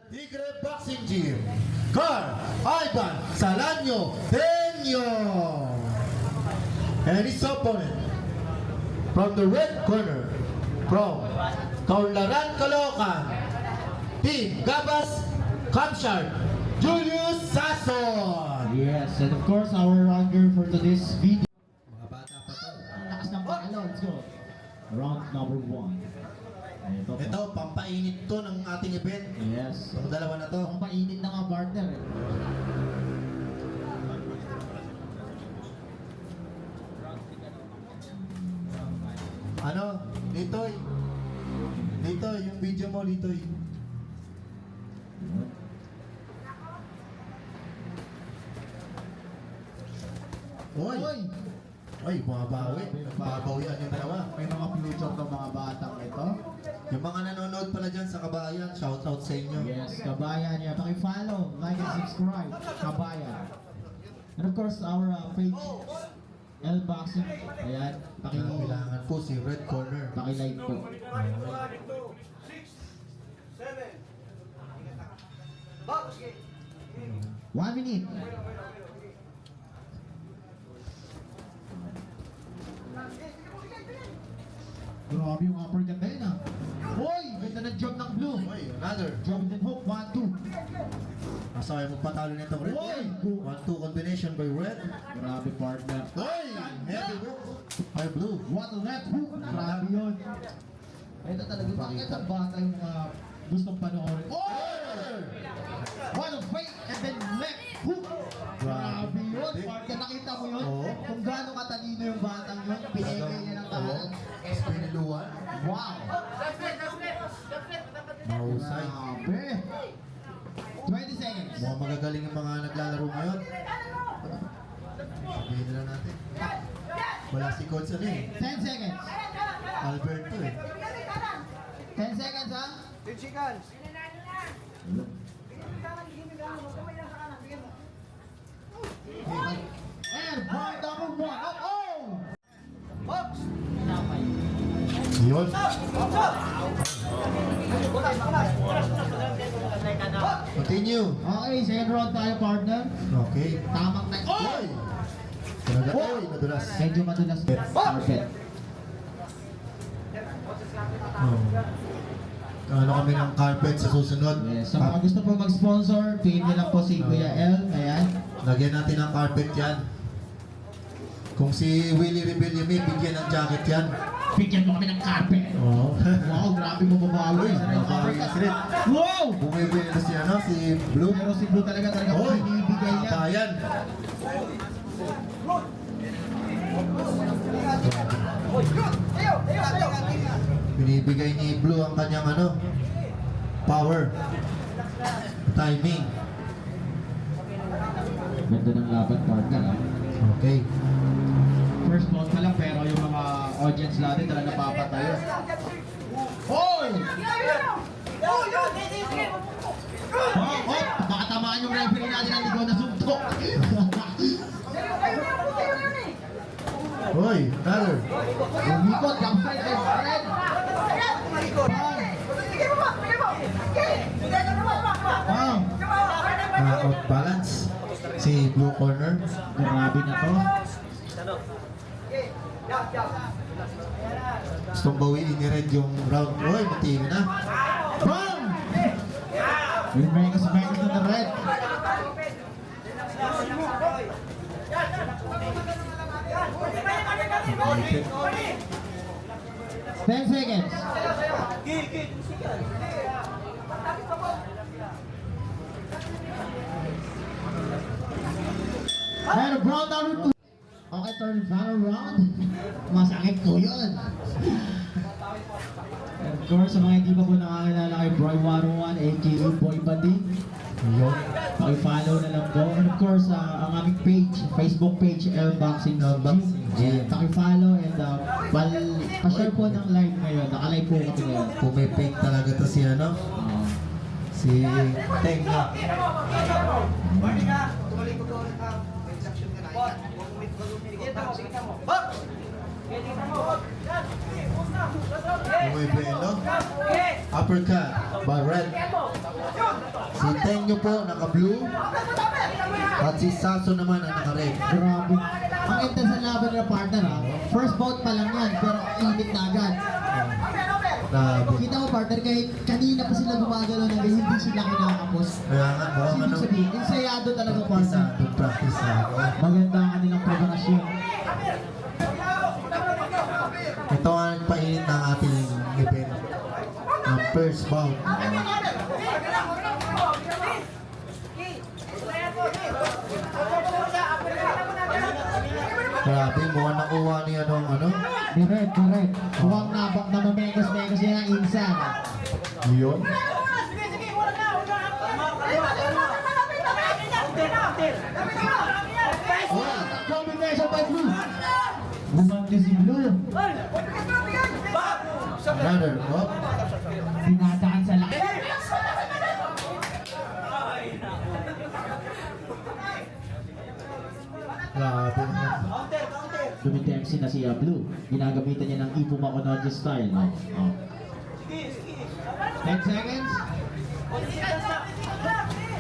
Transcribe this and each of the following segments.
Tigre Boxing Gym, Carl Ivan Salanyo Peño. And his opponent, from the red corner, from Kaunlaran, Caloocan, Team Gabas Kamshard, Julius Sason. Yes, and of course, our rounder for today's video. Mga bata pa to. Ang lakas ng pakalo, let's go. Round number 1. Ito, pampainit to ng ating event. Yes. Itong dalawa na to. Ang painit na nga partner eh. Ano? Litoy. Litoy, yung video mo, Litoy. Oy! Oy! Oy, bumabawi. Babawian yung dalawa. May mga future ng mga batang ito. Yung mga nanonood pala dyan sa Kabayan, shoutout sa inyo. Yes, kabayan niya. Paki-follow, like and subscribe. Kabayan. And of course, our page, L Boxing. Ayan, Kailangan po si Red Corner. paki-like po. 6, 7. Box. 1 minute. Grabe yung uppercut na yun ah. Hoy! Ganda ng jump ng blue. Oy, another. Jump and hook, 1, 2. Masaya magpatalo nitong Red. Oy! 1-2 combination by Red. Grabe partner. Oy! Heavy hook by Blue. What a left hook. Grabe yun. Ito talaga bakit ang bata yung mga gustong panoorin. Oh! What a fake and then left hook. Grabe yun. Partner, nakita mo yun? Oo. Kung gaano katalino yung batang yun. Pinigay niya ng kahanan. Tapos piniluan. Wow! Mahusay. Grabe! 20 seconds. Mukhang magagaling yung mga naglalaro ngayon. Sabihin na natin. Wala si Coach ano eh. 10 seconds. Alberto eh. 10 seconds ha? 10 seconds. And point number 1. Oh! Box. Yun. Continue. Okay, second round tayo partner. Okay. Tamang time. Oy! Talaga, oy, nadulas. Medyo madulas. Carpet. Oh. Ano kami ng carpet sa susunod? Yes, sa mga gusto po mag-sponsor, PM nyo lang po si Kuya L. Ayan. Lagyan natin ng carpet yan. Kung si Willie Rebellumi, bigyan ng jacket yan. Bigyan mo kami ng carpet. Oo. Wow, grabe mo babawi. Wow! Bumibili na si ano, si Blue. Pero si Blue talaga Oy! binibigay niya. Bayan. Binibigay ni Blue ang kanyang ano, power, timing. Ganda ng laban partner ha. Okay. First round pa lang pero yung mga audience natin talaga napapatayo. Hoy! Oh, oh! Baka tamaan yung referee natin ang ligaw na suntok. Hoy, Tyler. Umikot, gampay kay Fred. Out balance. Si Blue Corner. Grabe na to. Gustong bawiin ni Red yung round. Hoy, matino na. Bam! Yung Vegas na the red. Okay. 10 seconds. And round number 2. Okay, turn final round. Masakit po yun. And of course, sa mga hindi pa po nakakilala kay Broy 101, aka Boy Bading. Yun. Paki-follow na lang po. And of course, ang aming page, Facebook page, L Boxing Gym. Paki-follow and pa-share po ng live ngayon. Naka-live po kami ngayon. Pumipake talaga to si ano, si Tenga. Morning ha. Tuloy ko doon ang transaction ka na. Box. Umuibelo. Uppercut by Red. Si Tenyo po naka-blue. At si Saso naman ang naka-red. Grabe. Ang intense ang laban nila partner ha. First bout pa lang yan, pero init na agad. Grabe. Kita mo partner, kahit kanina pa sila gumagalaw na hindi sila kinakapos. Kaya nga, mukhang Ibig ano, sabihin, ensayado talaga partner. practice na ako. Maganda ang kanilang preparasyon. Ito ang nagpainit ng ating event. Ang first bout. Grabe, mukhang nakuha ni ano. Direct. Huwag na mamegos-megos yan ang insan. Yun. Combination by Blue. Bumangki si Blue. Another up. Dinadaan sa laki. Grabe. Dumitemsi na si Blue. Ginagamitan niya ng Ipo Makonoji style. No? Oh. 10 seconds.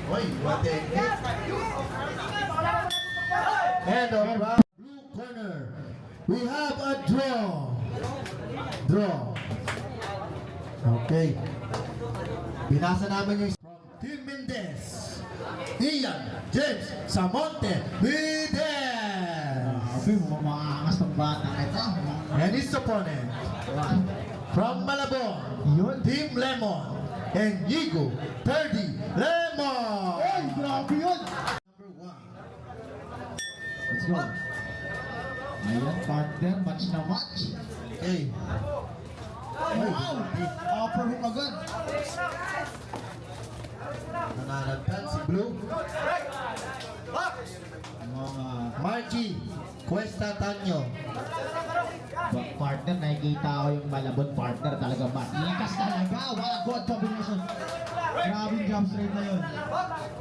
Oy, what the heck? And on round blue corner, we have a draw. Okay. Binasa namin yung from Team Mendez. Ian James Samonte Mendez. Grabe, mamaangas ng batang ito. And his opponent from Malabon, Yun. Team Lemon and Yigo Perdi Lemon. Ay, grabe yun. Number 1. Let's go. Ayan, partner. Match na match. Okay. Wow! Upper hook agad. Nananagtan si Blue. Mga Margie Cuesta Tanyo. partner, nakikita ko yung Malabon partner talaga matikas talaga. What a good combination. Grabe jump straight na yun.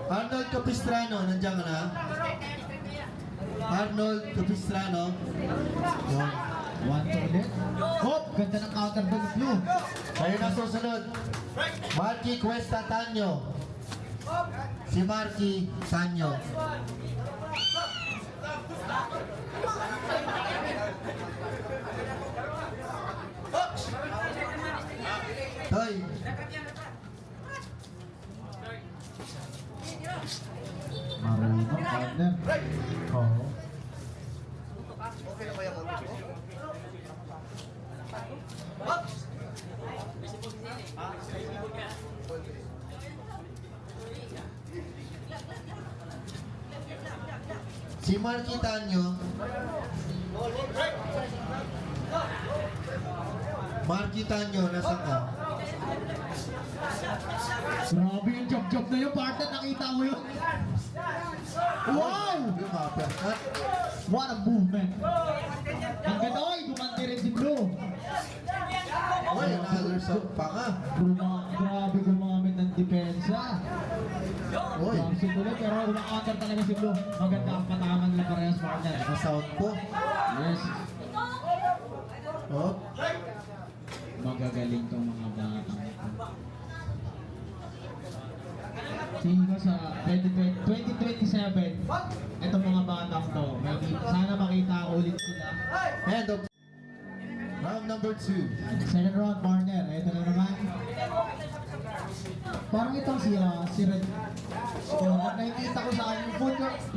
Arnold Capistrano, nandiyan ka na? Arnold Capistrano. Yun. 1-2 ulit. Hop! Ganda ng counter by Blue. Kayo na susunod. Margie Cuesta Tanyo. Si Margie Tanyo. Hoy. Marunong partner. Oo. Si Marky Tanyo. Marky Tanyo, nasa ka? Grabe yung chop-chop na yun partner. Nakita mo yun. Wow! Lumaperkat. What a movement. Ang ganda oy, gumanti rin si Blue. Uy, another shot pa nga. Grabe gumamit ng depensa. Uy, Bouncing ulit pero una-counter talaga si Blue. Maganda ang pataman nila parehas partner. nasa-out po. Yes. Oh, Magagaling tong mga batang ito. Tingin ko sa 2027, itong mga batang to, sana makita ko ulit sila. end of round number 2. Second round partner, ito na naman. Parang itong si Red. Nakikita ko sa akin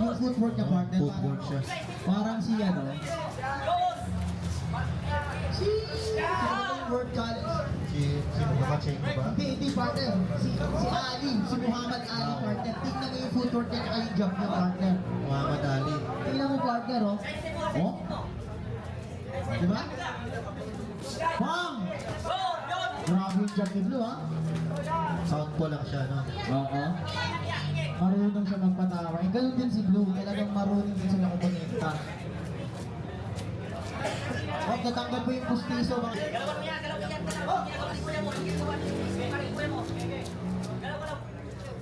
yung footwork niya partner. Footwork siya. Parang si Word College. Sino ba check ba? Hindi partner. Si Ali, si Muhammad Ali partner. Tingnan mo yung footwork niya kaya yung jump niya partner. Muhammad Ali. Tingnan mo partner oh. Oh? Diba? Bang! Grabe yung jump ni Blue ha. Sound ko lang siya, no? Oo. Marunong siya magpatawa. Eh, ganun din si Blue. Talagang marunong din sila kumonekta. Huwag natanggal po yung pustiso.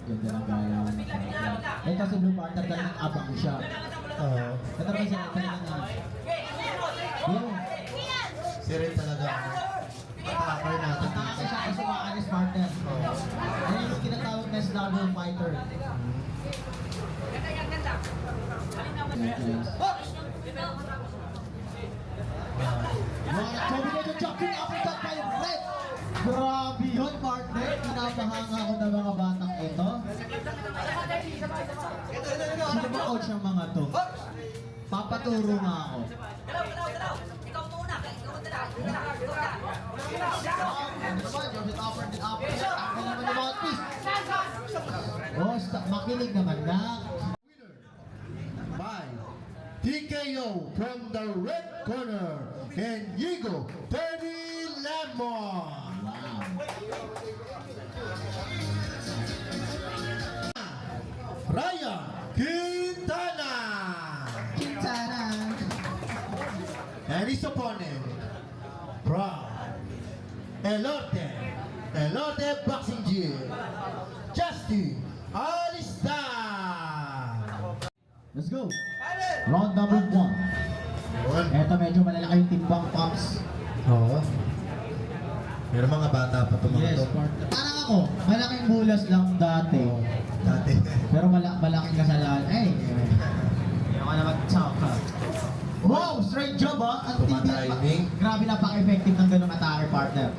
Ganda ng galawan na partner. Ito si Blue partner talagang abang siya. Oo. Ito naman siya talagang Yo. rin talaga. Attacker natin. Atake siya kasi maalis partner. Yan yung tinatawag na slugger fighter. Combination jumping uppercut by Red. Grabe yun, partner. Pinapahanga ko ng mga batang ito. Sino ba coach ng mga to? Papaturo nga ako. Makinig naman na. By TKO from the red corner, and Yigo Teddy Lemon. Ryan Quintana. Quintana. And his opponent from Elote Boxing Gym, Justin Alistan. Let's go. Round number 1. Eto medyo malalaki yung timbang pops. Oo. Pero mga bata pa ito mga Yes, to. partner. Parang ako, malaking bulas lang dati. Dati. Pero malaking kasalanan. Ay, hindi ako na mag-tsaka. Wow, straight job ah. Ang Tumatiming. Grabe napaka-effective ng ganung atake partner.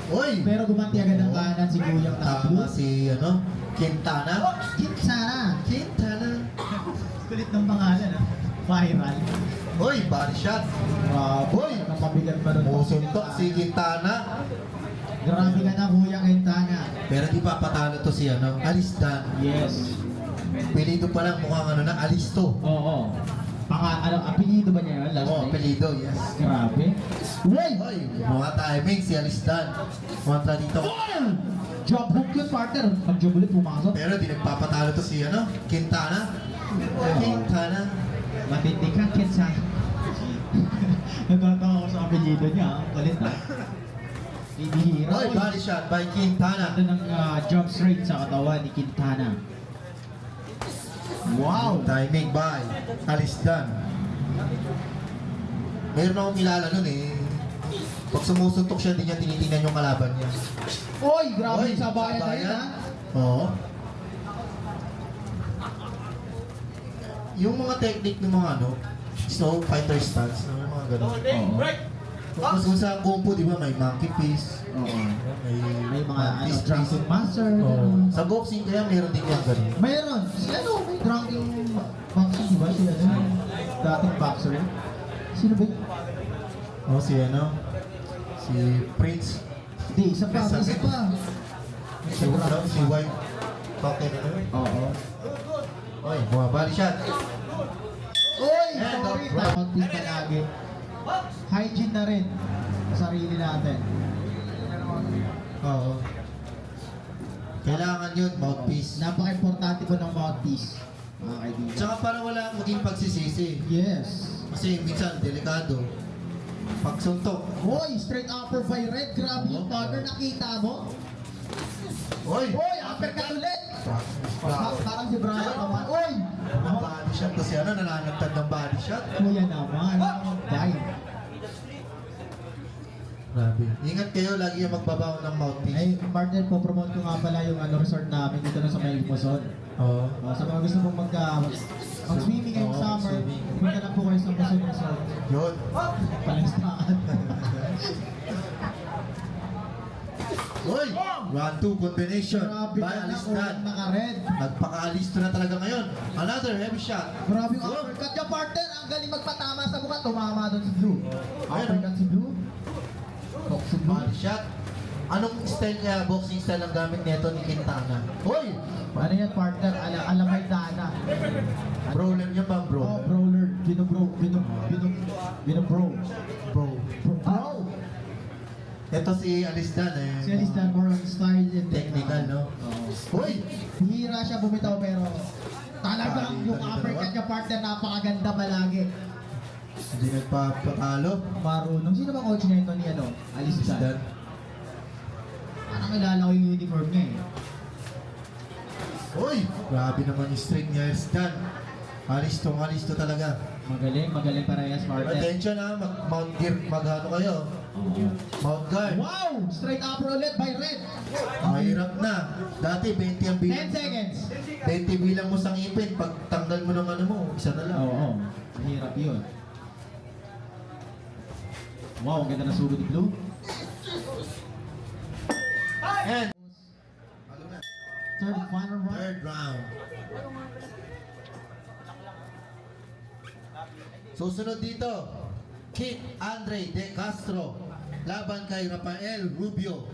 Uy! Pero gumanti agad ang kanan si Guyang Tablo. Tama si Quintana. Quintana. Quintana. Kulit ng pangalan ah. Viral. Uy, body shot. Uy, nakapabilan pa rin. Musuntok si Quintana. Grabe ka na Kuya Quintana. Pero di pa patalo to si Alistan. Yes. Apelido pa lang mukhang Alisto. Oo. Apelido ba niya yun? Last Oo, name? apelido, yes. Grabe. Uy! Uy, mga timing si Alistan. Kontra dito. Job hook yun, partner. Pag job ulit, pumasok. Pero di nagpapatalo to si Quintana. Quintana. Matindi ka, Kinsa. Natatawa ko sa apelido niya. Ang kulit na. Ibihira. Uy, body shot by Quintana. Ito ng jump straight sa katawan ni Quintana. Wow! Timing by Alistan. Meron akong kilala nun eh. Pag sumusuntok siya, di niya tinitingnan yung kalaban niya. Uy! Grabe Uy, sa bayan na yun, sabayan. ha? Oo. Yung mga technique ng mga snow fighter stance, yung mga ganun. Oo. Tapos kung sa Kung Fu, di ba, may monkey fist, Oo. may May mga fist drunken master. Oo. ganun. Sa boxing kaya meron din yung ganun. Mayroon. Si may drunken boxing, di ba? Si dating boxer. Sino ba yun? Oh, si si Prince. Hindi, isa pa. Si White. Bakit Oo. Oy, bumabali shot. Uy! And Sorry, the- konting palagi. Hygiene na rin sa sarili natin. Oo. Kailangan yun, mouthpiece. Napaka-importante ko ng mouthpiece, mga kaibigan. Tsaka para wala maging pagsisisi. Yes. Kasi minsan, delikado. Pagsuntok. Hoy, straight upper by Red. Grabe yung partner, nakita mo? Oy! Hoy, uppercut ulit! Parang si Brian naman. Uy! Body shot kasi nananagtad ng body shot. Kuya naman. Dive. Grabe. Ingat kayo, lagi yung magbabaw ng mouthpiece. Ay, partner, po-promote ko nga pala yung resort namin dito na sa May Luzon. Oo. Sa mga gusto mong mag-swimming ngayong Oo, summer, swimming. pumunta na po kayo sa Luzon Resort. Yun. Palastaan. Uy! 1-2 combination Grabe by ka na, Alistan. naka-red. Nagpaka-alisto na talaga ngayon. Another heavy shot. Grabe yung uppercut niya, partner. Ang galing magpatama sa mukha. Tumama doon si Blue. Uppercut si Blue. Tok si Blue. Body shot. Anong style kaya, boxing style ang gamit nito ni Quintana? Hoy! Ano yan, partner? Alamay dana. Brawler niya ba, bro? Oh, brawler. Binobro. Bro. Bro. Ito si Alistan eh. Si Alistan more on style and Technical, no? Oo. Hoy! Hihira siya bumitaw pero talagang Palitan yung ni uppercut dalawa. niya, partner, napakaganda palagi. Hindi nagpapatalo. Marunong. Sino ba coach niya ito ni Alistan. Alistan? Parang kilala ko yung uniform niya eh. Hoy! Grabe naman yung string niya, Alistan. Alisto talaga. Magaling parehas, partner. Attention ha, mag-mount gear, maghano kayo. Mount guard. Wow! Straight upper ulit by Red. Mahirap na. Dati 20 ang 10 bilang. seconds. 20 bilang mo sa ngipin. Pag tanggal mo ng ano mo, isa na lang. Oo. Mahirap yun. Wow, ang ganda na sugod ni Blue. And Third and final round. third round. Susunod dito, Kit Andre De Castro laban kay Rafael Rubio.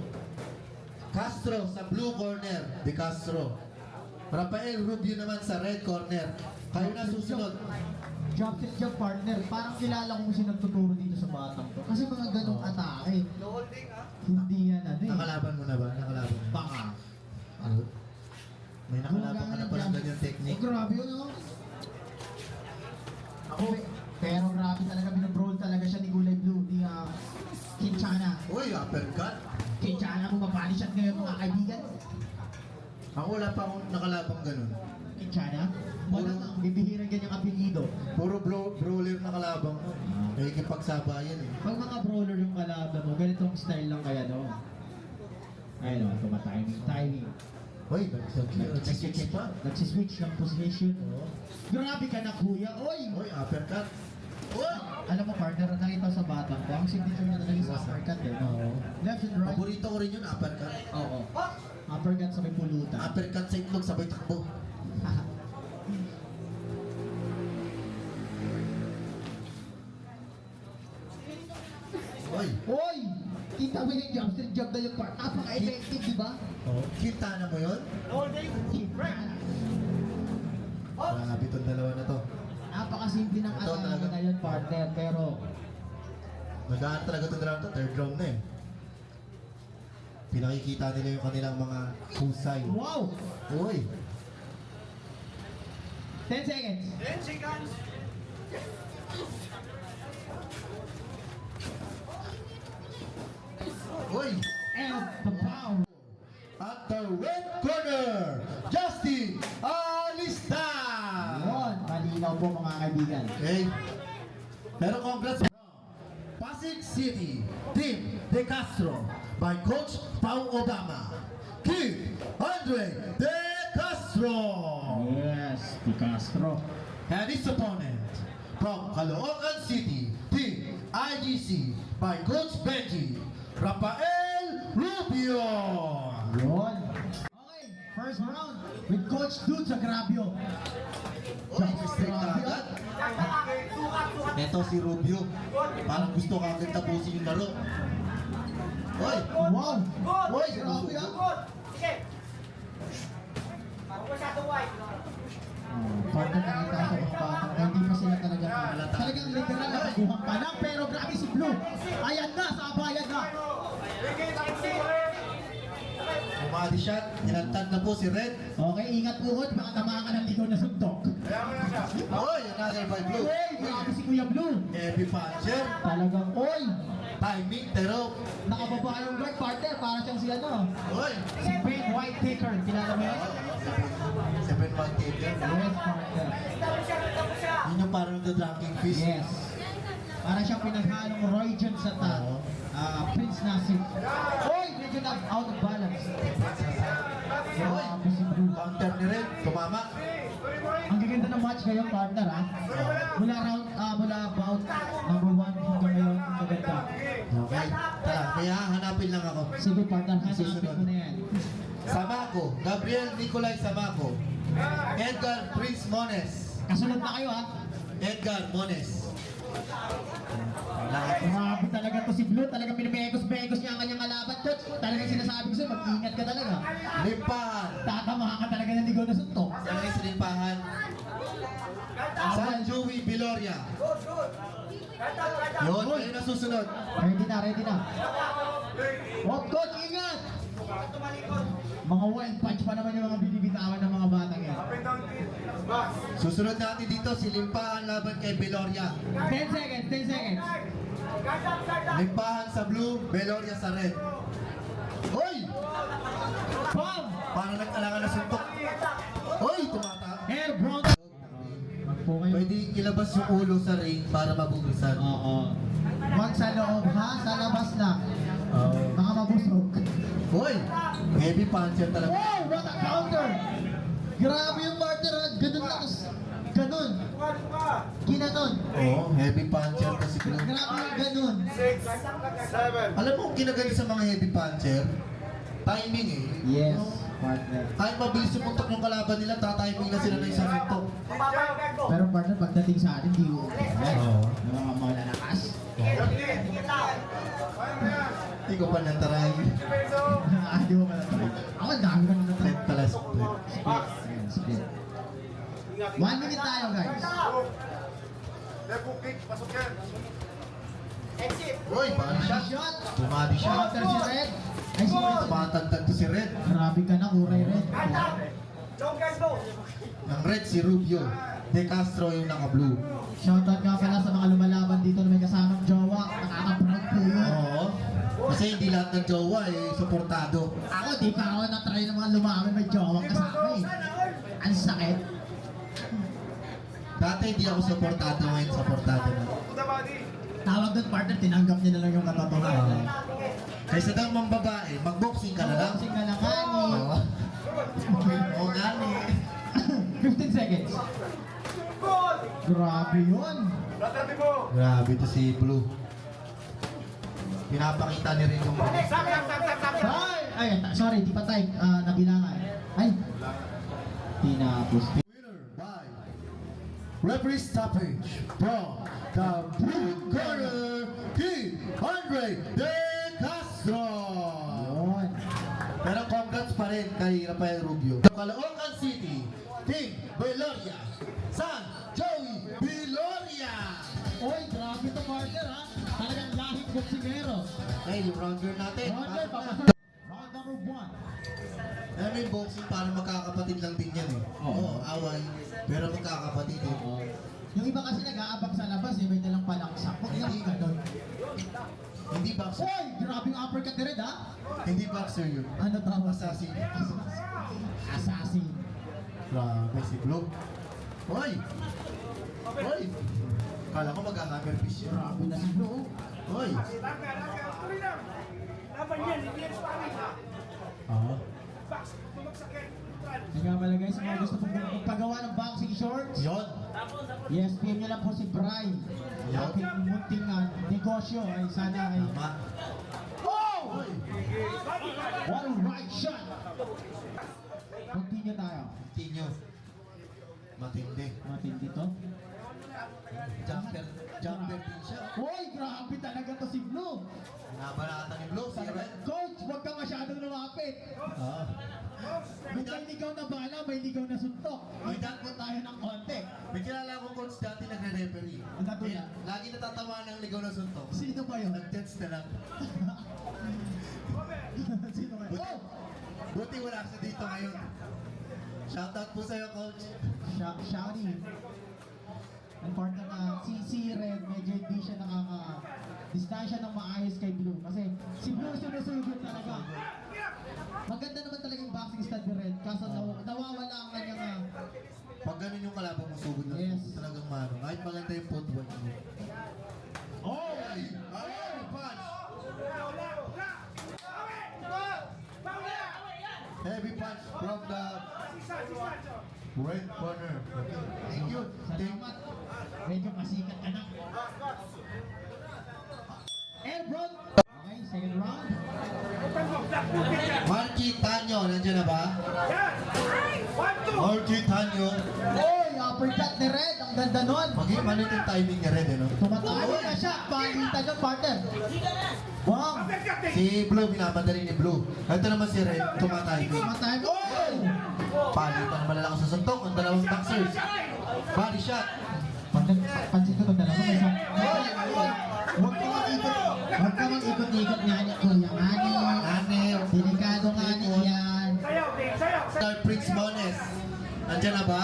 Castro sa blue corner, De Castro. Rafael Rubio naman sa red corner. Kayo na susunod. Jump to jump partner. Parang kilala ko kung sino nagtuturo dito sa batang to. Kasi mga ganong atake. No holding ha. Hindi yan ano eh. Nakalaban mo na ba? Nakalaban mo. Baka. Ano? May nakalaban ka na pala ganyan Oh, technique. grabe yun oh. Ako, pero grabe talaga. Binabrawl talaga siya ni Gulay Blue. Ni Kinchana. Uy, uppercut. Kinchana, bumabali siya ngayon mga kaibigan. Ako wala pa akong nakalabang ganun. Kinchana? Wala kang bibihira ganyang apelido. Puro brawler nakalabang ko. Nakikipagsabayan eh. Pag mga brawler yung kalaban mo, ganitong style lang kaya no? Ayun o, timing. Uy, nagsiswitch pa. Nagsiswitch ng position. Grabe ka na kuya, oy! Uy, uppercut. Uy! Alam mo partner, nakita sa batang ko, ang signature niya talaga sa uppercut eh. No? Left and right. Paborito ko rin yun, uppercut. Oo. Uppercut sa may pulutan. Uppercut sa itlog, sabay takbo. Uy! Oy! Kita mo yung jump street jump na yung part. Napaka-effective, di ba? Kita na mo yun? No holding. Kinchana. Grabe itong dalawa na to. Napakasimple ng Ito atake talaga. na yun partner, pero Nagaan talaga itong dalawa na to, third round na eh. Pinakikita nila yung kanilang mga husay. wow! Uy! 10 seconds. 10 seconds. Uy! And the power. At the red corner, Justin Alista! Yun, malinaw po mga kaibigan. Okay. Pero congrats Pasig City, Team De Castro by Coach Pau Obama. Kid Andre De Castro. Yes, Di Castro. And his opponent from Caloocan City, Team IGC by Coach Benji, Rafael Rubio. Yun. Okay, first round with Coach Dudes Agrabio. Uy, straight na agad. Ito si Rubio. Parang gusto ka agad tapusin yung laro. Uy! Wow! Good. Uy, grabe ah. Good. Sige. Ako masyado wide. Partner nakita ko sa mga batang na hindi pa sila talagang literal na naguhang pa lang, pero grabe si Blue. Ayan na, sabayan na. Umadi shot. Inantad na po si Red. Okay, ingat po Hod, baka tamaan ka ng ligaw na suntok. Uy, another by Blue. Uy, grabe si Kuya Blue. Heavy puncher. Talagang, oy, Timing, pero... nakababa yung guard partner, para siyang si ano, Uy! si Ben Whitaker. Kilala mo yun? Seven month taker. Yes, partner. Yun yung parang nagda-drunking fish. Yes. Para siyang pinaghalong Roy Jones at Prince Nasif. Oy, medyo out of balance. Grabe si Blue. Counter ni Red. Tumama. Ang gaganda ng match ngayon, partner, ha? Mula round, mula bout number 1 hanggang ngayon, ang gaganda. Okay. Tara, kaya hanapin lang ako. Sige, partner, hanapin Susunod. mo na yan. Samako. Gabriel Nicolay Samako. Edgar Prince Mones. Kasunod na kayo, ha? Edgar Mones. Grabe talaga to si Blue. Talagang pinimegos-begos niya ang kanyang kalaban, coach. Talagang sinasabi ko sa'yo, mag-ingat ka talaga. Limpahan. Tatamahan ka talaga ng ligaw na suntok. Yan ang isa limpahan. San Joey Biloria. Yun, kayo na susunod. Ready na, ready na. Hop, coach, ingat! Mga wild punch pa naman yung mga binibitawan ng mga batang yan. Susunod natin dito si Limpahan laban kay Biloria. 10 seconds, 10 seconds. Limpahan sa blue, Biloria sa red. Hoy! Bam! Parang nag-alangan na suntok. Hoy! Tumata. Air Brown. po kayo. Pwede ilabas yung ulo sa ring para mabugisan. Oo. Wag sa loob ha, sa labas lang. Oo. Baka mabusog. Hoy! Heavy puncher talaga. Wow, what a counter! Grabe yung partner, ha? Ganun lang. Ganun. Ginanon. Oo, heavy puncher kasi Blue. Grabe yung ganun. 6, 7. Alam mo, kinagaling sa mga heavy puncher, timing eh. Yes, partner. Kahit mabilis yung puntok ng kalaban nila, tatiming na sila ng isang puntok. Mapapagod ko. Pero partner, pagdating sa atin, di ko. Oo. Yung mga malalakas. Hindi ko pa nataray. Di mo pala tayo. Ako, ang dami ko na Red natin. pala split. Ayan, split. 1 minute tayo, guys. Exit. Uy, body shot. Shot. Bumadi siya. Counter si Red. Ay, si Red. Tumatagtag to si Red. Grabe ka na, kuray Red. Don't guys go. Ang Red si Rubio. De Castro yung naka-blue. Shoutout nga pala sa mga lumalaban dito na may kasamang jowa. Nakaka-proud po yun. Oo. Kasi hindi lahat ng jowa eh, suportado. Ako, di pa ako na-try ng mga lumaban may jowa kasama eh. Ang sakit. Dati hindi ako suportado, ngayon suportado na. Tawag doon partner, tinanggap niya na lang yung katotohanan. Kaysa daw mang babae, mag-boxing ka na lang. Boxing na lang nga Oo. Oo nga ni. 15 seconds. Grabe yun. Grabe to si Blue. Pinapakita ni rin yung Ay, sorry, di pa type. Nabilangan. Ay. Tinapos. winner by referee stoppage from the blue corner, King Andre De Castro. Yun. Pero congrats pa rin kay Rafael Rubio. Caloocan City, Team Beloria, San Joey Beloria. Oy, grabe to partner ha. Talagang lahing boksingero. Ay, yung rounder natin. Round number 1. Alam mo yung boxing parang magkakapatid lang din yan eh. Oo, away. Pero magkakapatid eh. Yung iba kasi nag-aabang sa labas eh, may dalang palaksak. Huwag lang ganun. Hindi boxer. Oy, grabe yung uppercut ni Red ha. Hindi boxer yun. Ano tawag? Assassin. Assassin. Grabe si Blue. Hoy! Hoy! Kala ko mag-hammer fish yun. Grabe na si Blue. Hoy! Laban yan, hindi yan sparring. Ah. Yung nga pala guys, mga gusto pong magpagawa ng boxing shorts. Yon. Yes, PM nyo lang po si Bri. Aking munting negosyo ay sana ay... Tama. Oh! Hoy! What a right shot! Continue tayo. Tinyo. Matindi. Matindi to. Jumper. Jumper din siya. Uy, grabe talaga to si Blue. Nabanatan ni Blue, si Red. Coach, huwag ka masyadong lumapit. Ah. May ligaw na bala, may ligaw na suntok. Idat po tayo ng konti. May kilala akong coach dati nagre-referee. Ang natula? Lagi natatawa ng ligaw na suntok. Sino ba yun? Nag-judge na lang. Sino ba yun? Oh! Buti wala siya dito ngayon. Shoutout po sa'yo, coach. Shouty. Ang partner na si Red, medyo hindi siya nakaka-distansya ng maayos kay Blue. Kasi si Blue sinusugod talaga. Maganda naman talaga yung boxing stud ni Red. Kaso nawawala ang kanyang... Pag ganun yung kalaban mo, sugod na Yes. sugod talagang mano. Kahit maganda yung footwork mo. Oh! Ay! Ay! Punch! Heavy punch from the red corner. Okay. Thank you. Salamat. Medyo masikat ka na. Elbron! Okay, second round. Marky Tanyo, nandiyan na ba? Marky Tanyo. Oy, uppercut ni Red. Ang ganda nun. Maging ano yung timing niya red, ano? Tumatalo na siya. Palitan yung partner. Wow. Si Blue, binamadali ni Blue. Ito naman si Red, tumatay. Tumatalo. Oh! Palitan naman lang sa suntok, ang dalawang boxers. Body shot. Pansin ko talaga may isang... Huwag ka mag-ikot. Huwag ka mag-ikot-ikot nga ni Kuya Ngani. Ane, Delikado nga ni yan. Star Prince Mones. Nandiyan na ba?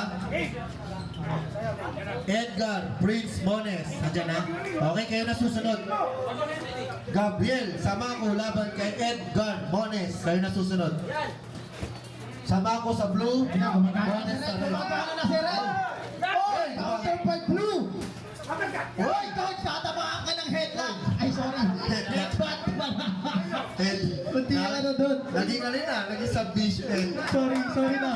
Edgar Prince Mones. Nandiyan na? Okay, kayo na susunod. Gabriel Samako laban kay Edgar Mones. Kayo na susunod. Samako sa blue. Mones sa red. Tumatalo na si Red. Oy! Counter by Blue! Hoy, coach, tatamaan ka ng headlock! Ay, sorry. Headbutt pala. Kunti ka ano doon. Naging ano na, naging submission eh. Sorry na.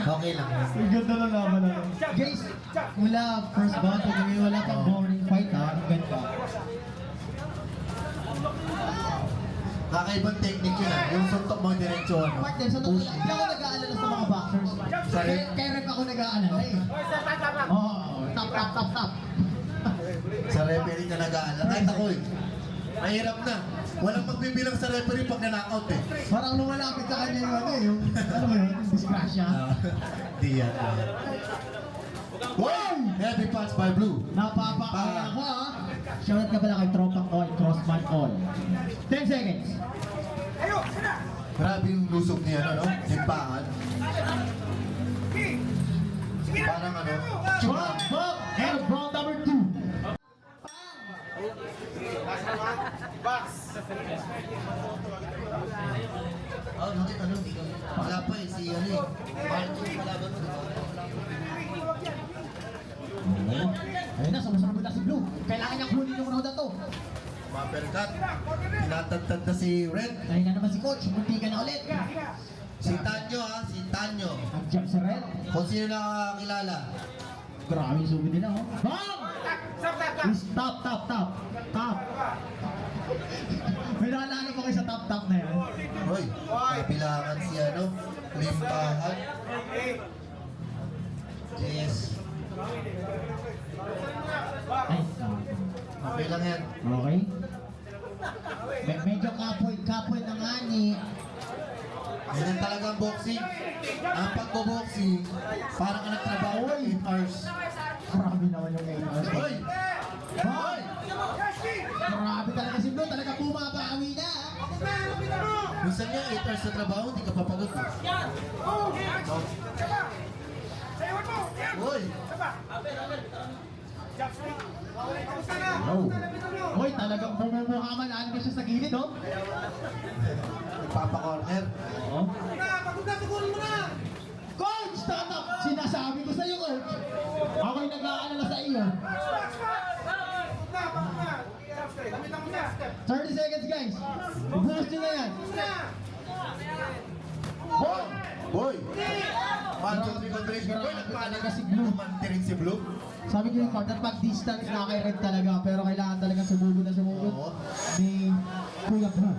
Okay lang. Ang ganda na laban na. Guys, mula first bout, wala pang boring fight ha. Ang ganda. Kakaibang technique yun ah. Yung suntok mo diretsyo ano. Partner, sa totoo lang, hindi ako nag-aalala sa mga boxers. Kaya rep ako nag-aalala eh. Oo, tap. Sa referee ka nag-aalala. Kahit ako eh. Mahirap na. Walang magbibilang sa referee pag na-knockout eh. Parang lumalapit sa kanya yung ano eh, yung ano mo yun, yung disgrasya. Di yan. Wow! Heavy punch by Blue. Napapakaya ako ha. Shoutout ka pala kay Tropang All, Crossman All. 10 seconds. Grabe yung lusog niya, ano, no? Simbahan. Parang ano, Drop, drop, and round number 2. oh, ano, wala pa eh, si ano eh. Martin, kalaban mo, diba? Ayun na, sumusunod na si Blue. Kailangan niyang kunin yung round na to. Maperkat. Tinatagtad na si Red. Ayun na naman si Coach, munti ka na ulit. Si Tanyo ha, si Tanyo. Nag-jump si Red. Kung sino nakakilala. Grabe yung sugod nila, oh. Bam! Stop. Top. May naalala ko kayo sa top na yan. Hoy, kabilangan si ano, Limpahan. Yes. Ay, Okay lang yan. okay. Medyo kapoy na nga ni. Ganyan talaga ang boxing. Ang pagbo-boxing, parang ka nagtrabaho 8 hours. Grabe naman yung 8 hours. Hoy! Hoy! Grabe talaga si Blue, talaga bumabawi na. Minsan nga 8 hours sa trabaho, hindi ka papagod. Hoy! Oh. Hoy, talagang bumumuhaman. Ano ka siya sa gilid, oh? Nagpapa-corner. Oo. Coach, stop! Sinasabi ko sa'yo, Coach. Ako'y nag-aalala sa iyo. 30 seconds, guys. Buhos nyo na yan. Boy! Boy! 1, 2, 3, combination. Boy, Talaga si Blue. Kumante rin si Blue. Sabi ko yung partner, pag distance na kay Red talaga, pero kailangan talaga sumugod na sumugod Oo. ni Kuya Blue.